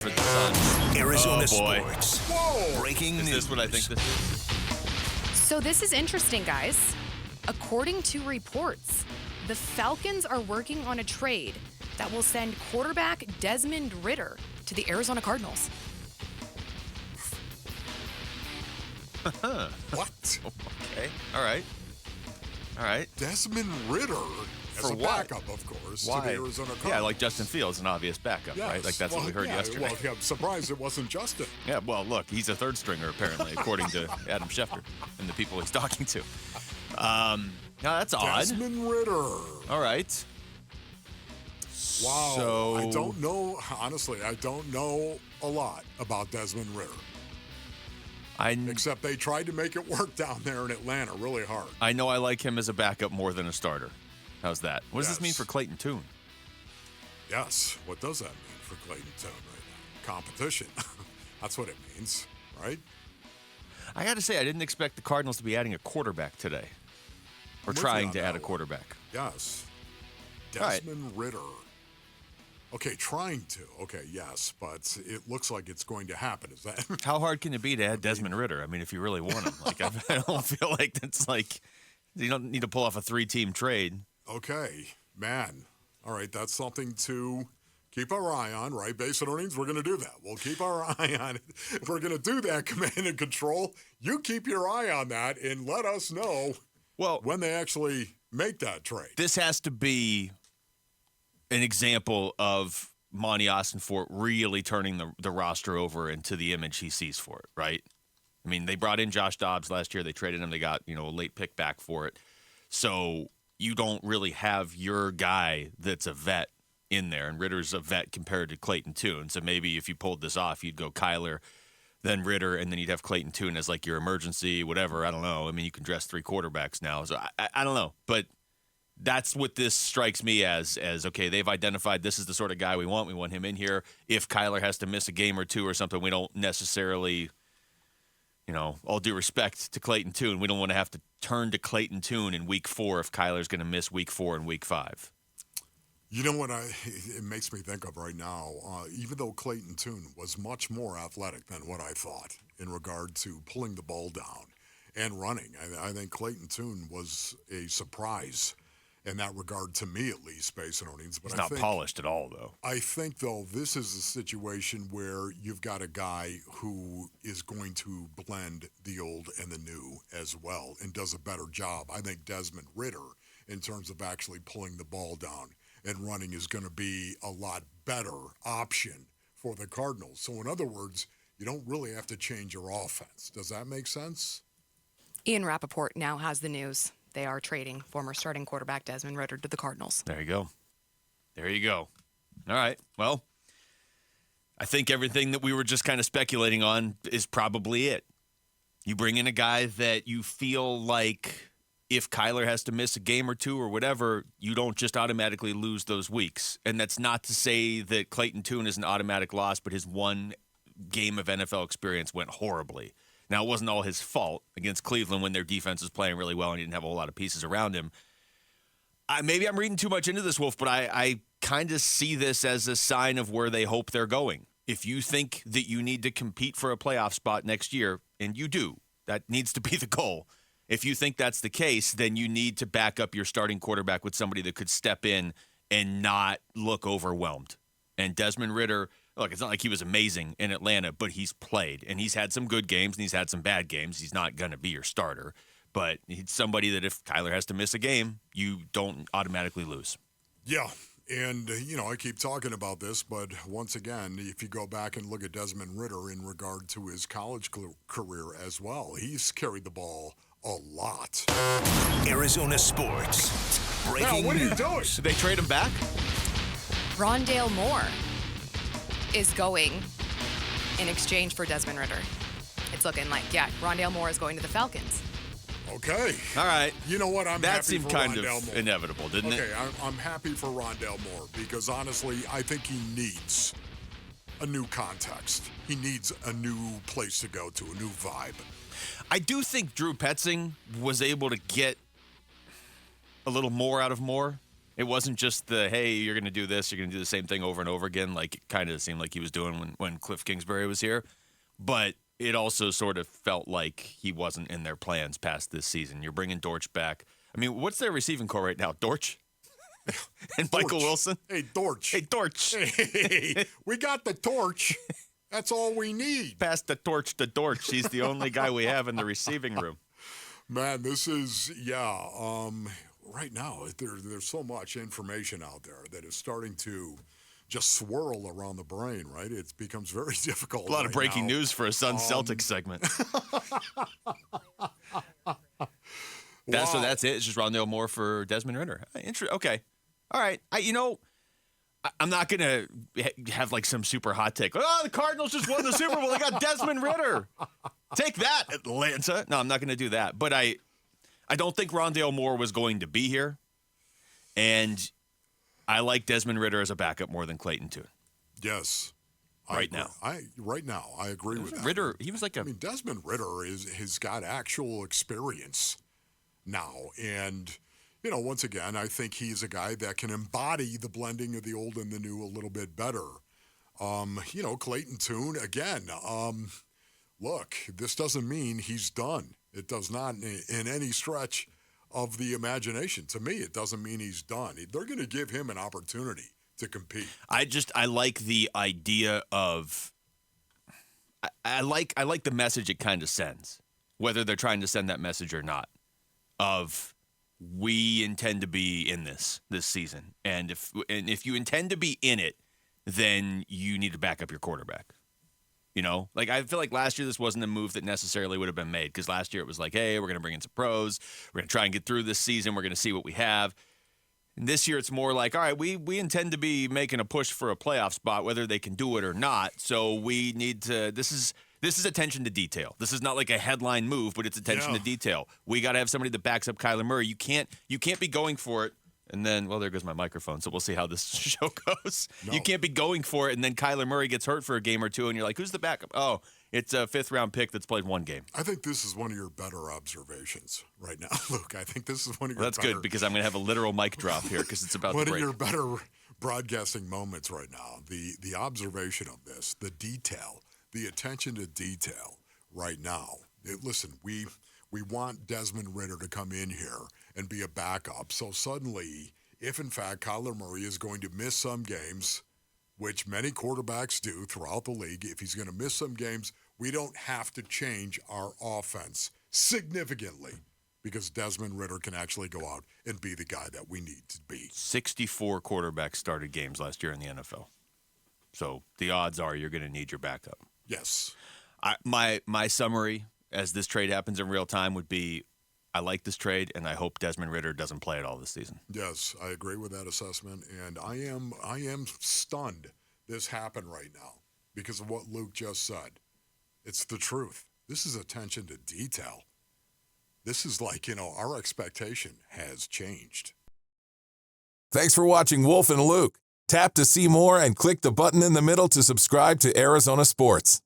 for the Suns. Arizona Oh, boy. Sports. Whoa! Breaking news. Is this what I think this is? So this is interesting, guys. According to reports, the Falcons are working on a trade that will send quarterback Desmond Ridder to the Arizona Cardinals. What? Okay. All right. Desmond Ridder as For a what? backup, of course, Why? to the Arizona Cardinals. Yeah, like Justin Fields, an obvious backup, Yes. right? Like that's what we heard yesterday. Well, yeah, I'm surprised it wasn't Justin. Yeah, well, look, he's a third stringer, apparently, according to Adam Schefter and the people he's talking to. Now, that's odd. Desmond Ridder. All right. Wow. So- I don't know. Honestly, I don't know a lot about Desmond Ridder, except they tried to make it work down there in Atlanta really hard. I know I like him as a backup more than a starter. How's that? What does this Yes. mean for Clayton Tune? Yes. What does that mean for Clayton Tune right now? Competition. That's what it means, right? I got to say, I didn't expect the Cardinals to be adding a quarterback today. Or I'm with you trying on to that add a one. quarterback. Yes. All right. Desmond Ridder. Okay, trying to. Okay, yes, but it looks like it's going to happen. Is that? How hard can it be to add Desmond Ridder? I mean, if you really want him. Like, I don't feel like it's like you don't need to pull off a 3-team trade. Okay, man. All right, that's something to keep our eye on, right? Base earnings, we're going to do that. We'll keep our eye on it. If we're going to do that, command and control, you keep your eye on that and let us know when they actually make that trade. This has to be an example of Monty Austinfort really turning the roster over into the image he sees for it, right? I mean, they brought in Josh Dobbs last year. They traded him. They got, a late pick back for it. So you don't really have your guy that's a vet in there, and Ritter's a vet compared to Clayton Tune. So maybe if you pulled this off, you'd go Kyler, then Ridder, and then you'd have Clayton Tune as like your emergency, whatever. I don't know. I mean, you can dress 3 quarterbacks now. So I don't know. But that's what this strikes me as, okay, they've identified this is the sort of guy we want. We want him in here. If Kyler has to miss a game or two or something, we don't necessarily, all due respect to Clayton Tune, we don't want to have to turn to Clayton Tune in week 4 if Kyler's going to miss week 4 and week 5. You know what it makes me think of right now, even though Clayton Tune was much more athletic than what I thought in regard to pulling the ball down and running, I think Clayton Tune was a surprise in that regard, to me at least, Space and Earnings. But He's not polished at all, though. I think, though, this is a situation where you've got a guy who is going to blend the old and the new as well and does a better job. I think Desmond Ridder, in terms of actually pulling the ball down and running, is going to be a lot better option for the Cardinals. So, in other words, you don't really have to change your offense. Does that make sense? Ian Rappaport now has the news. They are trading former starting quarterback Desmond Ridder to the Cardinals. There you go. All right. Well, I think everything that we were just kind of speculating on is probably it. You bring in a guy that you feel like if Kyler has to miss a game or two or whatever, you don't just automatically lose those weeks. And that's not to say that Clayton Tune is an automatic loss, but his one game of NFL experience went horribly. Now, it wasn't all his fault against Cleveland when their defense was playing really well and he didn't have a whole lot of pieces around him. Maybe I'm reading too much into this, Wolf, but I kind of see this as a sign of where they hope they're going. If you think that you need to compete for a playoff spot next year, and you do, that needs to be the goal. If you think that's the case, then you need to back up your starting quarterback with somebody that could step in and not look overwhelmed. And Desmond Ridder, look, it's not like he was amazing in Atlanta, but he's played, and he's had some good games, and he's had some bad games. He's not going to be your starter, but he's somebody that if Kyler has to miss a game, you don't automatically lose. Yeah, and, I keep talking about this, but once again, if you go back and look at Desmond Ridder in regard to his college career as well, he's carried the ball a lot. Arizona Sports. Breaking what are you news. doing? Should they trade him back? Rondale Moore is going in exchange for Desmond Ridder. It's looking like, Rondale Moore is going to the Falcons. Okay. All right. You know what? I'm that happy seemed for kind Rondale of Moore. inevitable, didn't it? Okay, I'm happy for Rondale Moore because, honestly, I think he needs a new context. He needs a new place to go to, a new vibe. I do think Drew Petzing was able to get a little more out of Moore It wasn't just the, hey, you're going to do this, you're going to do the same thing over and over again, like it kind of seemed like he was doing when Cliff Kingsbury was here. But it also sort of felt like he wasn't in their plans past this season. You're bringing Dortch back. I mean, what's their receiving core right now? Dortch? And Dortch. Michael Wilson? Hey, Dortch. Hey, Dortch. Hey, we got the torch. That's all we need. Pass the torch to Dortch. He's the only guy we have in the receiving room. Man, this is, right now, there's so much information out there that is starting to just swirl around the brain, right? It becomes very difficult. A lot of breaking news for a Suns Celtics segment. So that's it. It's just Rondale Moore for Desmond Ridder. Okay. All right. I'm not going to have like some super hot take. Oh, the Cardinals just won the Super Bowl. They got Desmond Ridder. Take that, Atlanta. No, I'm not going to do that. But I don't think Rondale Moore was going to be here. And I like Desmond Ridder as a backup more than Clayton Tune. Yes. Right now, I agree with that. Ridder, he was like Desmond Ridder has got actual experience now. And, once again, I think he's a guy that can embody the blending of the old and the new a little bit better. Clayton Tune, again, look, this doesn't mean he's done. It does not in any stretch of the imagination. To me, it doesn't mean he's done. They're going to give him an opportunity to compete. I like the idea of I like the message it kind of sends, whether they're trying to send that message or not, of we intend to be in this season. And if you intend to be in it, then you need to back up your quarterback. I feel like last year this wasn't a move that necessarily would have been made, because last year it was like, hey, we're going to bring in some pros. We're going to try and get through this season. We're going to see what we have. And this year it's more like, all right, we intend to be making a push for a playoff spot, whether they can do it or not. So we need to. This is attention to detail. This is not like a headline move, but it's attention to detail. We got to have somebody that backs up Kyler Murray. You can't be going for it. And then, well, there goes my microphone, so we'll see how this show goes. No. You can't be going for it, and then Kyler Murray gets hurt for a game or two, and you're like, who's the backup? Oh, it's a fifth-round pick that's played one game. I think this is one of your better observations right now, Luke. I think this is one of your That's good, because I'm going to have a literal mic drop here because it's about to break. One of your better broadcasting moments right now, the observation of this, the detail, the attention to detail right now. Listen, we want Desmond Ridder to come in here and be a backup. So suddenly, if in fact Kyler Murray is going to miss some games, which many quarterbacks do throughout the league, if he's going to miss some games, we don't have to change our offense significantly, because Desmond Ridder can actually go out and be the guy that we need to be. 64 quarterbacks started games last year in the NFL. So the odds are you're going to need your backup. Yes. My summary, as this trade happens in real time, would be, I like this trade, and I hope Desmond Ridder doesn't play at all this season. Yes, I agree with that assessment, and I am stunned this happened right now because of what Luke just said. It's the truth. This is attention to detail. This is like, our expectation has changed. Thanks for watching Wolf and Luke. Tap to see more and click the button in the middle to subscribe to Arizona Sports.